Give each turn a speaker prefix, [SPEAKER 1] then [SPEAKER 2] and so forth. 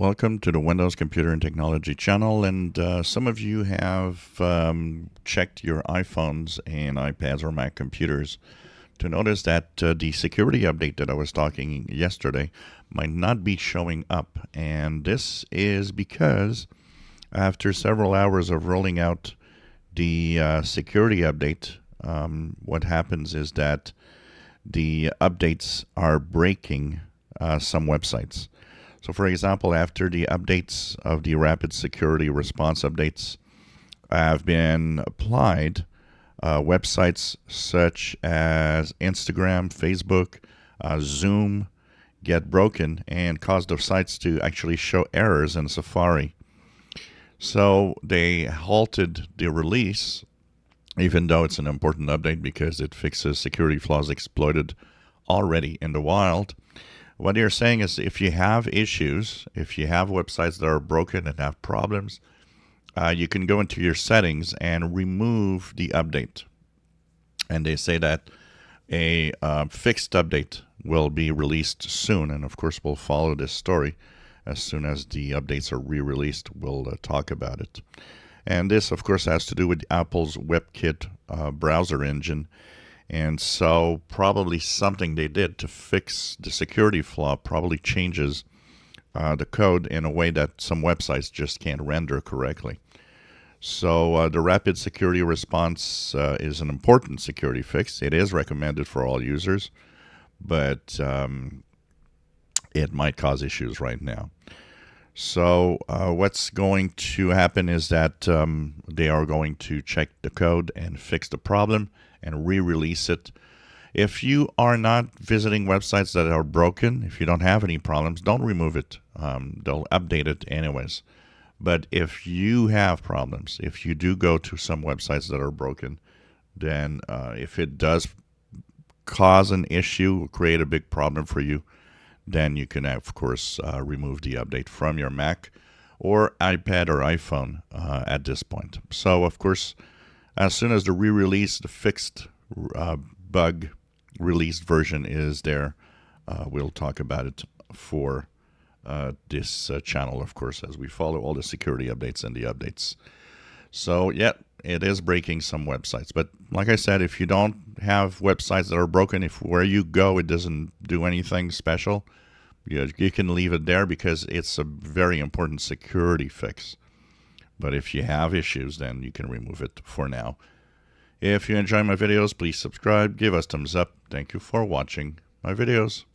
[SPEAKER 1] Welcome to the Windows Computer and Technology channel. And some of you have checked your iPhones and iPads or Mac computers to notice that the security update that I was talking yesterday might not be showing up. And this is because after several hours of rolling out the security update, what happens is that the updates are breaking some websites. So for example, after the updates of the rapid security response updates have been applied, websites such as Instagram, Facebook, Zoom get broken and cause the sites to actually show errors in Safari. So they halted the release, even though it's an important update because it fixes security flaws exploited already in the wild. What you're saying is if you have issues, if you have websites that are broken and have problems, you can go into your settings and remove the update. And they say that a fixed update will be released soon. And of course, we'll follow this story. As soon as the updates are re-released, we'll talk about it. And this, of course, has to do with Apple's WebKit browser engine. And so probably something they did to fix the security flaw probably changes the code in a way that some websites just can't render correctly. So the rapid security response is an important security fix. It is recommended for all users, but it might cause issues right now. So what's going to happen is that they are going to check the code and fix the problem and re-release it. If you are not visiting websites that are broken, if you don't have any problems, don't remove it. They'll update it anyways. But if you have problems, if you do go to some websites that are broken, then if it does cause an issue, create a big problem for you, then you can, of course, remove the update from your Mac or iPad or iPhone at this point. So, of course, as soon as the re-release, the fixed bug released version is there, we'll talk about it for this channel, of course, as we follow all the security updates and the updates. So, yeah, it is breaking some websites. But like I said, if you don't have websites that are broken, if where you go it doesn't do anything special, you can leave it there because it's a very important security fix. But if you have issues, then you can remove it for now. If you enjoy my videos, please subscribe, give us thumbs up. Thank you for watching my videos.